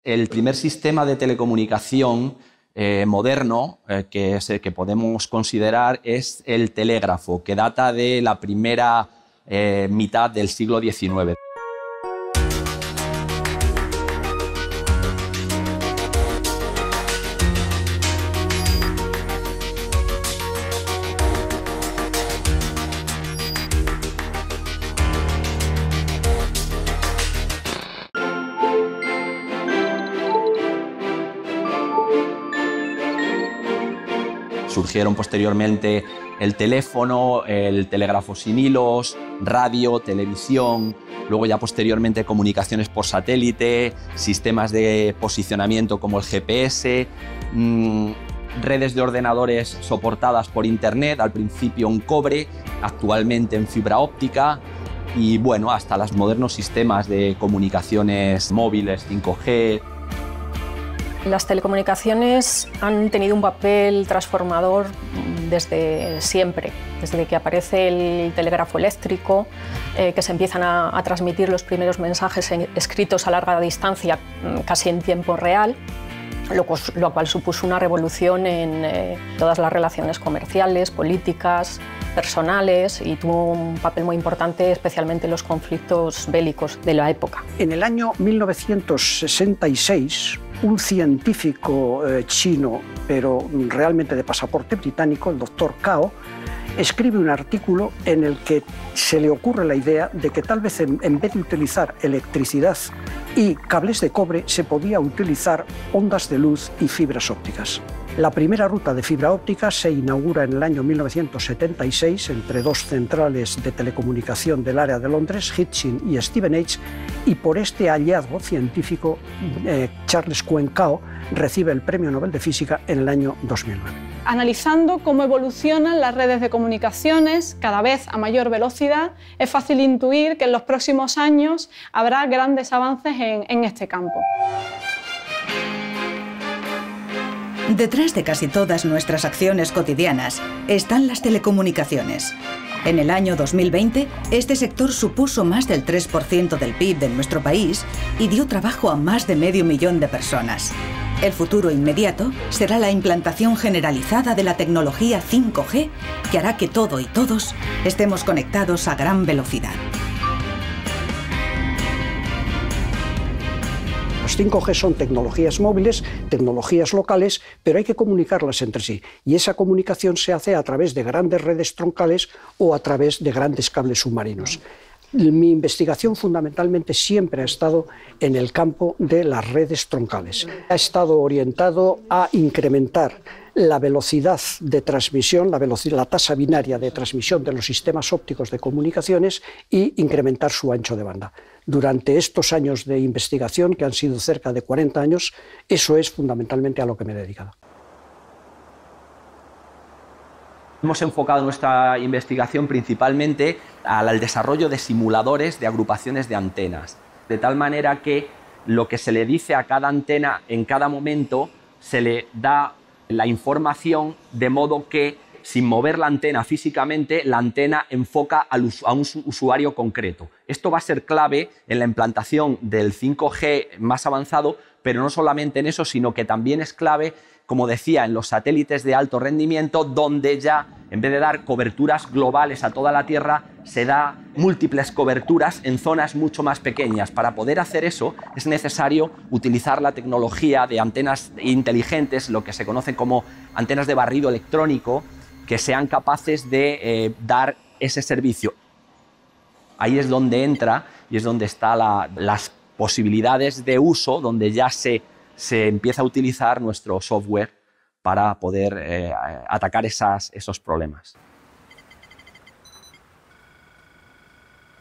El primer sistema de telecomunicación moderno que podemos considerar es el telégrafo, que data de la primera mitad del siglo XIX. Surgieron posteriormente el teléfono, el telégrafo sin hilos, radio, televisión, luego ya posteriormente comunicaciones por satélite, sistemas de posicionamiento como el GPS, redes de ordenadores soportadas por Internet, al principio en cobre, actualmente en fibra óptica y bueno, hasta los modernos sistemas de comunicaciones móviles 5G. Las telecomunicaciones han tenido un papel transformador desde siempre, desde que aparece el telégrafo eléctrico, que se empiezan a transmitir los primeros mensajes escritos a larga distancia, casi en tiempo real, lo cual supuso una revolución en todas las relaciones comerciales, políticas, personales y tuvo un papel muy importante especialmente en los conflictos bélicos de la época. En el año 1966, un científico chino, pero realmente de pasaporte británico, el doctor Cao, escribe un artículo en el que se le ocurre la idea de que tal vez en vez de utilizar electricidad y cables de cobre se podía utilizar ondas de luz y fibras ópticas. La primera ruta de fibra óptica se inaugura en el año 1976 entre dos centrales de telecomunicación del área de Londres, Hitchin y Stevenage, y por este hallazgo científico Charles Kuen Cao recibe el Premio Nobel de Física en el año 2009. Analizando cómo evolucionan las redes de comunicaciones cada vez a mayor velocidad, es fácil intuir que en los próximos años habrá grandes avances en este campo. Detrás de casi todas nuestras acciones cotidianas están las telecomunicaciones. En el año 2020, este sector supuso más del 3% del PIB de nuestro país y dio trabajo a más de 500.000 de personas. El futuro inmediato será la implantación generalizada de la tecnología 5G, que hará que todo y todos estemos conectados a gran velocidad. Los 5G son tecnologías móviles, tecnologías locales, pero hay que comunicarlas entre sí. Y esa comunicación se hace a través de grandes redes troncales o a través de grandes cables submarinos. Mi investigación fundamentalmente siempre ha estado en el campo de las redes troncales. Ha estado orientado a incrementar la velocidad de transmisión, la tasa binaria de transmisión de los sistemas ópticos de comunicaciones y incrementar su ancho de banda. Durante estos años de investigación, que han sido cerca de 40 años, eso es fundamentalmente a lo que me he dedicado. Hemos enfocado nuestra investigación principalmente al desarrollo de simuladores de agrupaciones de antenas, de tal manera que lo que se le dice a cada antena en cada momento se le da la información de modo que, sin mover la antena físicamente, la antena enfoca a un usuario concreto. Esto va a ser clave en la implantación del 5G más avanzado, pero no solamente en eso, sino que también es clave, como decía, en los satélites de alto rendimiento, donde ya, en vez de dar coberturas globales a toda la Tierra, se da múltiples coberturas en zonas mucho más pequeñas. Para poder hacer eso es necesario utilizar la tecnología de antenas inteligentes, lo que se conoce como antenas de barrido electrónico, que sean capaces de dar ese servicio. Ahí es donde entra y es donde están las posibilidades de uso, donde ya se empieza a utilizar nuestro software para poder atacar esos problemas.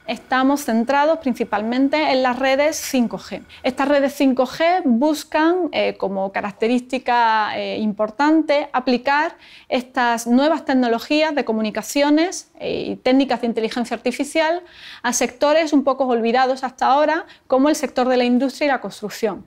Estamos centrados principalmente en las redes 5G. Estas redes 5G buscan, como característica importante, aplicar estas nuevas tecnologías de comunicaciones y técnicas de inteligencia artificial a sectores un poco olvidados hasta ahora, como el sector de la industria y la construcción.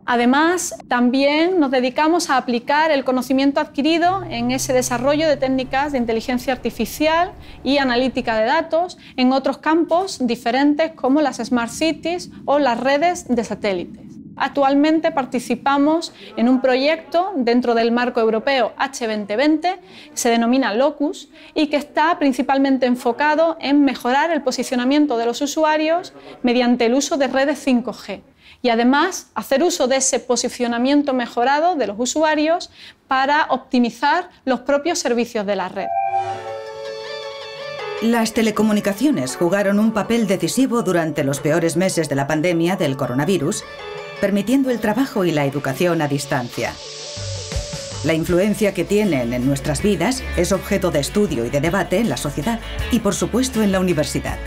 Además, también nos dedicamos a aplicar el conocimiento adquirido en ese desarrollo de técnicas de inteligencia artificial y analítica de datos en otros campos diferentes como las Smart Cities o las redes de satélites. Actualmente participamos en un proyecto dentro del marco europeo H2020, se denomina Locus, y que está principalmente enfocado en mejorar el posicionamiento de los usuarios mediante el uso de redes 5G. Y además hacer uso de ese posicionamiento mejorado de los usuarios para optimizar los propios servicios de la red. Las telecomunicaciones jugaron un papel decisivo durante los peores meses de la pandemia del coronavirus, permitiendo el trabajo y la educación a distancia. La influencia que tienen en nuestras vidas es objeto de estudio y de debate en la sociedad y, por supuesto, en la universidad.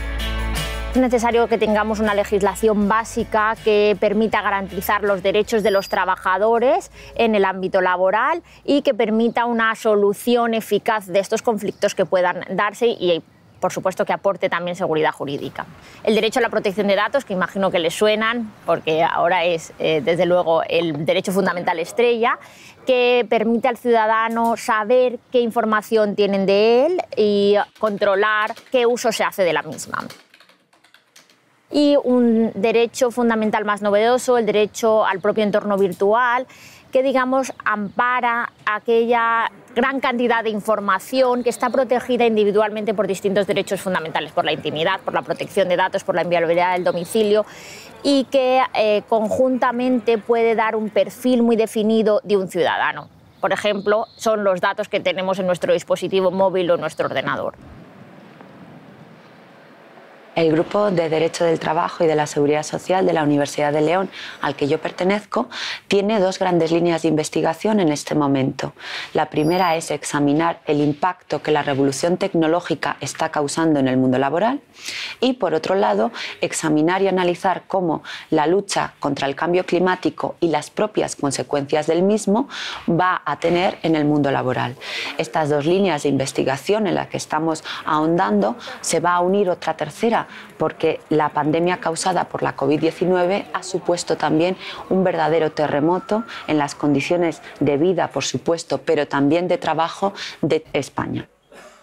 Es necesario que tengamos una legislación básica que permita garantizar los derechos de los trabajadores en el ámbito laboral y que permita una solución eficaz de estos conflictos que puedan darse y, por supuesto, que aporte también seguridad jurídica. El derecho a la protección de datos, que imagino que les suenan, porque ahora es, desde luego, el derecho fundamental estrella, que permite al ciudadano saber qué información tienen de él y controlar qué uso se hace de la misma. Y un derecho fundamental más novedoso, el derecho al propio entorno virtual, que, digamos, ampara aquella gran cantidad de información que está protegida individualmente por distintos derechos fundamentales, por la intimidad, por la protección de datos, por la inviolabilidad del domicilio, y que conjuntamente puede dar un perfil muy definido de un ciudadano. Por ejemplo, son los datos que tenemos en nuestro dispositivo móvil o en nuestro ordenador. El Grupo de Derecho del Trabajo y de la Seguridad Social de la Universidad de León, al que yo pertenezco, tiene dos grandes líneas de investigación en este momento. La primera es examinar el impacto que la revolución tecnológica está causando en el mundo laboral y, por otro lado, examinar y analizar cómo la lucha contra el cambio climático y las propias consecuencias del mismo va a tener en el mundo laboral. Estas dos líneas de investigación en las que estamos ahondando se va a unir otra tercera, porque la pandemia causada por la COVID-19 ha supuesto también un verdadero terremoto en las condiciones de vida, por supuesto, pero también de trabajo de España.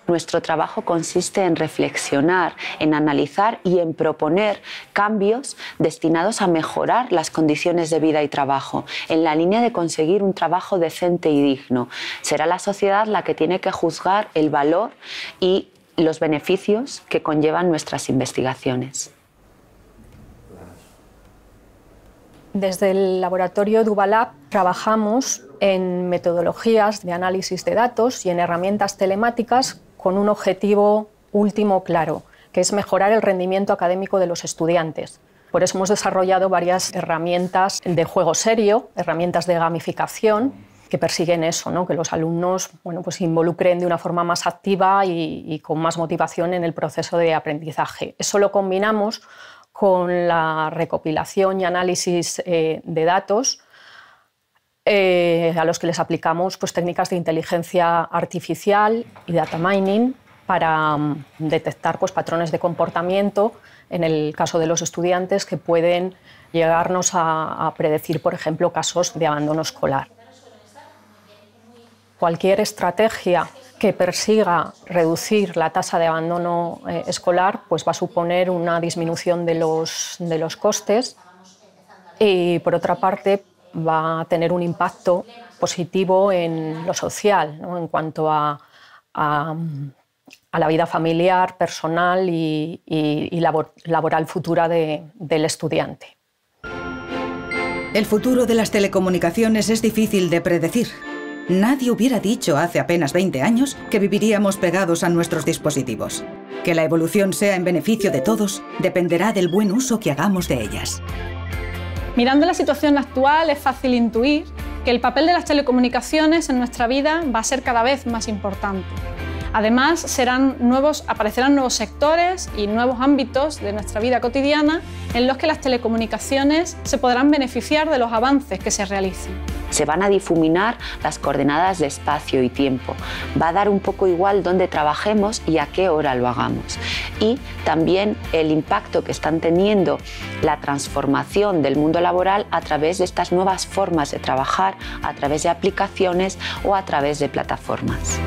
Nuestro trabajo consiste en reflexionar, en analizar y en proponer cambios destinados a mejorar las condiciones de vida y trabajo, en la línea de conseguir un trabajo decente y digno. Será la sociedad la que tiene que juzgar el valor y los beneficios que conllevan nuestras investigaciones. Desde el laboratorio Dubalab trabajamos en metodologías de análisis de datos y en herramientas telemáticas con un objetivo último claro, que es mejorar el rendimiento académico de los estudiantes. Por eso hemos desarrollado varias herramientas de juego serio, herramientas de gamificación, que persiguen eso, ¿no? Que los alumnos, bueno, pues se involucren de una forma más activa y con más motivación en el proceso de aprendizaje. Eso lo combinamos con la recopilación y análisis de datos, a los que les aplicamos pues, técnicas de inteligencia artificial y data mining para detectar pues, patrones de comportamiento, en el caso de los estudiantes, que pueden llegarnos a predecir, por ejemplo, casos de abandono escolar. Cualquier estrategia que persiga reducir la tasa de abandono escolar pues va a suponer una disminución de los costes y, por otra parte, va a tener un impacto positivo en lo social, ¿no? En cuanto a la vida familiar, personal y laboral futura del estudiante. El futuro de las telecomunicaciones es difícil de predecir. Nadie hubiera dicho hace apenas 20 años que viviríamos pegados a nuestros dispositivos. Que la evolución sea en beneficio de todos dependerá del buen uso que hagamos de ellas. Mirando la situación actual, es fácil intuir que el papel de las telecomunicaciones en nuestra vida va a ser cada vez más importante. Además, aparecerán nuevos sectores y nuevos ámbitos de nuestra vida cotidiana en los que las telecomunicaciones se podrán beneficiar de los avances que se realicen. Se van a difuminar las coordenadas de espacio y tiempo. Va a dar un poco igual dónde trabajemos y a qué hora lo hagamos. Y también el impacto que están teniendo la transformación del mundo laboral a través de estas nuevas formas de trabajar, a través de aplicaciones o a través de plataformas.